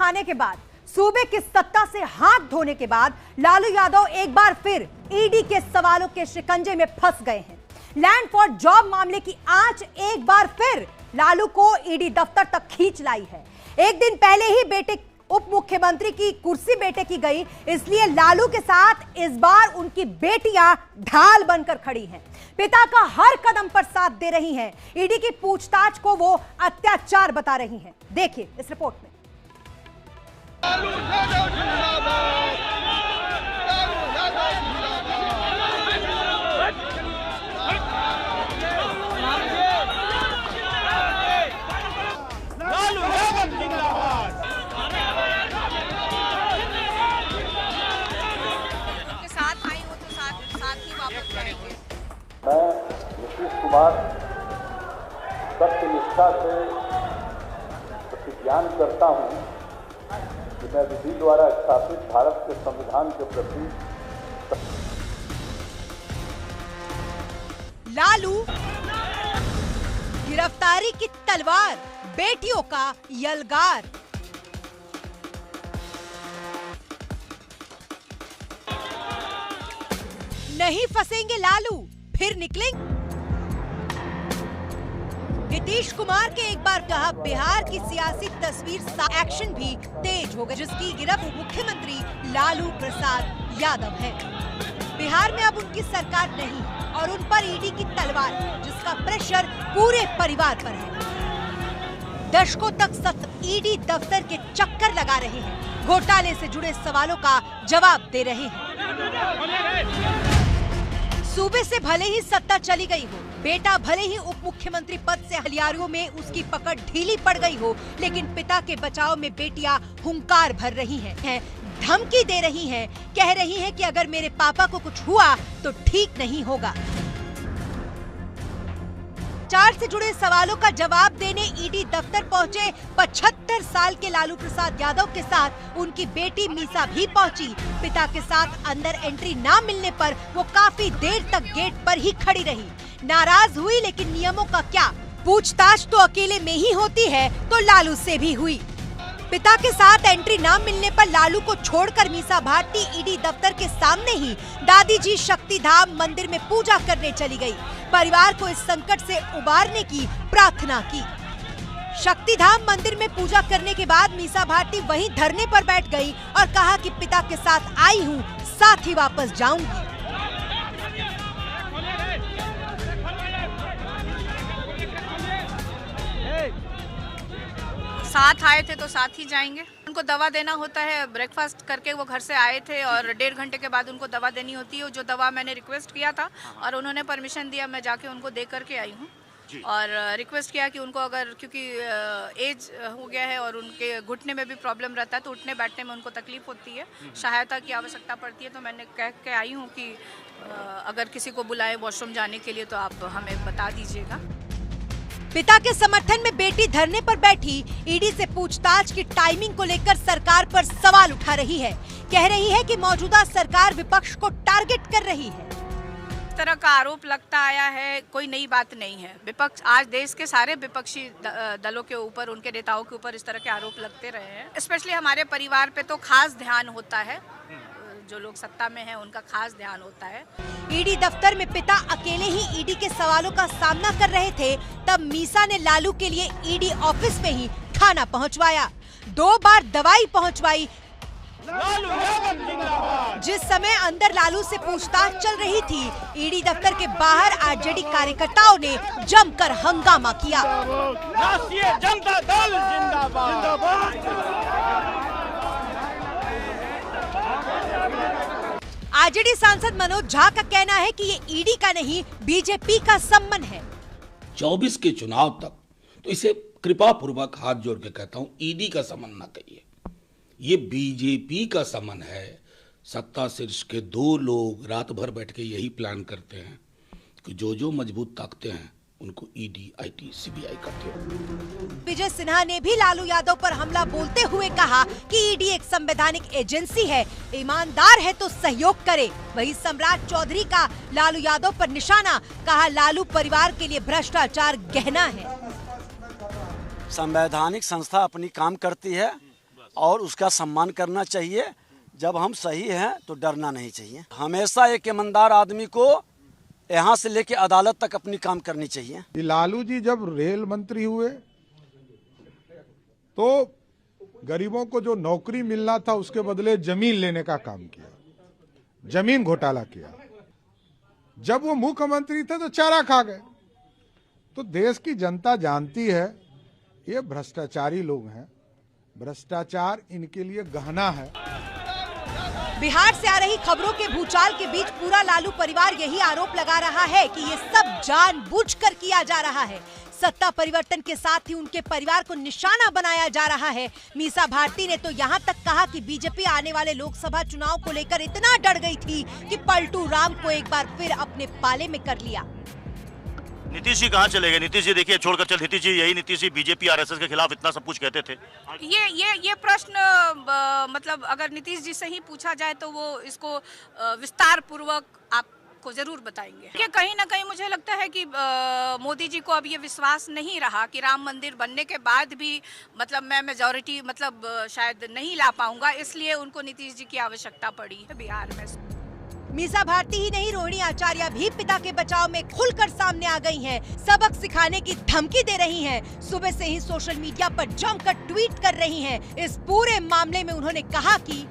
खाने के बाद, सूबे की सत्ता से हाथ धोने के बाद लालू यादव एक बार फिर ईडी के सवालों के शिकंजे में फंस गए हैं। लैंड फॉर जॉब मामले की आंच एक बार फिर लालू को ईडी दफ्तर तक खींच लाई है। एक दिन पहले ही बेटे उप मुख्यमंत्री की कुर्सी बेटे की गई, इसलिए लालू के साथ इस बार उनकी बेटियां ढाल बनकर खड़ी हैं। पिता का हर कदम पर साथ दे रही हैं। ईडी की पूछताछ को वो अत्याचार बता रही हैं। देखिए इस रिपोर्ट में। मैं नीतीश कुमार सत्यनिष्ठा से प्रतिज्ञान करता हूं कि मैं विधि द्वारा स्थापित भारत के संविधान के प्रति लालू गिरफ्तारी की तलवार, बेटियों का यलगार। नहीं फंसेंगे लालू, फिर निकलेंगे। नीतीश कुमार के एक बार कहा बिहार की सियासी तस्वीर एक्शन भी तेज हो गई, जिसकी गिरफ्त मुख्यमंत्री लालू प्रसाद यादव है। बिहार में अब उनकी सरकार नहीं और उन पर ईडी की तलवार, जिसका प्रेशर पूरे परिवार पर है। दशकों तक ईडी दफ्तर के चक्कर लगा रहे हैं, घोटाले से जुड़े सवालों का जवाब दे रहे हैं। सूबे से भले ही सत्ता चली गई हो, बेटा भले ही उप मुख्यमंत्री पद से हलियारियों में उसकी पकड़ ढीली पड़ गई हो, लेकिन पिता के बचाव में बेटियां हुंकार भर रही हैं, धमकी दे रही हैं, कह रही हैं कि अगर मेरे पापा को कुछ हुआ तो ठीक नहीं होगा। चार से जुड़े सवालों का जवाब देने ईडी दफ्तर पहुंचे 75 साल के लालू प्रसाद यादव के साथ उनकी बेटी मीसा भी पहुंची। पिता के साथ अंदर एंट्री ना मिलने पर वो काफी देर तक गेट पर ही खड़ी रही। नाराज हुई, लेकिन नियमों का क्या, पूछताछ तो अकेले में ही होती है, तो लालू से भी हुई। पिता के साथ एंट्री ना मिलने पर लालू को छोड़कर मीसा भारती ईडी दफ्तर के सामने ही दादी जी शक्तिधाम मंदिर में पूजा करने चली गई। परिवार को इस संकट से उबारने की प्रार्थना की। शक्तिधाम मंदिर में पूजा करने के बाद मीसा भारती वहीं धरने पर बैठ गई और कहा कि पिता के साथ आई हूँ, साथ ही वापस जाऊंगी। साथ आए थे तो साथ ही जाएंगे। उनको दवा देना होता है, ब्रेकफास्ट करके वो घर से आए थे और 1.5 घंटे के बाद उनको दवा देनी होती है। जो दवा मैंने रिक्वेस्ट किया था और उन्होंने परमिशन दिया, मैं जाके उनको दे करके आई हूँ और रिक्वेस्ट किया कि उनको अगर, क्योंकि एज हो गया है और उनके घुटने में भी प्रॉब्लम रहता है तो उठने बैठने में उनको तकलीफ होती है, सहायता की आवश्यकता पड़ती है। तो मैंने कह के आई हूँ कि अगर किसी को बुलाए वॉशरूम जाने के लिए तो आप हमें बता दीजिएगा। पिता के समर्थन में बेटी धरने पर बैठी ईडी से पूछताछ की टाइमिंग को लेकर सरकार पर सवाल उठा रही है। कह रही है कि मौजूदा सरकार विपक्ष को टारगेट कर रही है। इस तरह का आरोप लगता आया है, कोई नई बात नहीं है। विपक्ष, आज देश के सारे विपक्षी दलों के ऊपर, उनके नेताओं के ऊपर इस तरह के आरोप लगते रहे हैं। स्पेशली हमारे परिवार पे तो खास ध्यान होता है, जो लोग सत्ता में हैं उनका खास ध्यान होता है। ईडी दफ्तर में पिता अकेले ही ईडी के सवालों का सामना कर रहे थे, तब मीसा ने लालू के लिए ईडी ऑफिस में ही खाना पहुंचवाया, 2 बार दवाई पहुंचवाई। जिस समय अंदर लालू से पूछताछ चल रही थी, ईडी दफ्तर के बाहर आरजेडी कार्यकर्ताओं ने जमकर हंगामा किया। राष्ट्रीय जनता दल जिंदाबाद। आरजेडी सांसद मनोज झा का कहना है कि ये ईडी का नहीं, बीजेपी का सम्मन है। 24 के चुनाव तक तो इसे कृपा पूर्वक हाथ जोड़ के कहता हूं, ईडी का सम्मन ना कहिए, ये बीजेपी का सम्मन है। सत्ता शीर्ष के 2 लोग रात भर बैठ के यही प्लान करते हैं कि जो मजबूत ताकतें हैं उनको ईडी, आईटी, सीबीआई करते हो। विजय सिन्हा ने भी लालू यादव पर हमला बोलते हुए कहा कि ईडी एक संवैधानिक एजेंसी है, ईमानदार है तो सहयोग करे। वहीं सम्राट चौधरी का लालू यादव पर निशाना, कहा लालू परिवार के लिए भ्रष्टाचार गहना है। संवैधानिक संस्था अपनी काम करती है और उसका सम्मान करना चाहिए। जब हम सही हैं तो डरना नहीं चाहिए। हमेशा एक ईमानदार आदमी को यहाँ से लेके अदालत तक अपनी काम करनी चाहिए। लालू जी जब रेल मंत्री हुए तो गरीबों को जो नौकरी मिलना था उसके बदले जमीन लेने का काम किया, जमीन घोटाला किया। जब वो मुख्यमंत्री थे तो चारा खा गए। तो देश की जनता जानती है ये भ्रष्टाचारी लोग हैं, भ्रष्टाचार इनके लिए गहना है। बिहार से आ रही खबरों के भूचाल के बीच पूरा लालू परिवार यही आरोप लगा रहा है कि ये सब जानबूझकर किया जा रहा है। सत्ता परिवर्तन के साथ ही उनके परिवार को निशाना बनाया जा रहा है। मीसा भारती ने तो यहाँ तक कहा कि बीजेपी आने वाले लोकसभा चुनाव को लेकर इतना डर गई थी कि पलटू राम को एक बार फिर अपने पाले में कर लिया। नीतीश जी कहाँ चले गए? नीतीश जी देखिए छोड़कर चल, नीतीश जी यही नीतीश जी बीजेपी आरएसएस के खिलाफ इतना सब कुछ कहते थे। ये प्रश्न मतलब अगर नीतीश जी से ही पूछा जाए तो वो इसको विस्तार पूर्वक आपको जरूर बताएंगे। कि कहीं ना कहीं मुझे लगता है कि मोदी जी को अब ये विश्वास नहीं रहा कि राम मंदिर बनने के बाद भी मतलब मैं मेजॉरिटी मतलब शायद नहीं ला पाऊंगा, इसलिए उनको नीतीश जी की आवश्यकता पड़ी है बिहार में। मीसा भारती ही नहीं, रोहिणी आचार्य भी पिता के बचाव में खुलकर सामने आ गई हैं। सबक सिखाने की धमकी दे रही हैं। सुबह से ही सोशल मीडिया पर जमकर ट्वीट कर रही हैं। इस पूरे मामले में उन्होंने कहा कि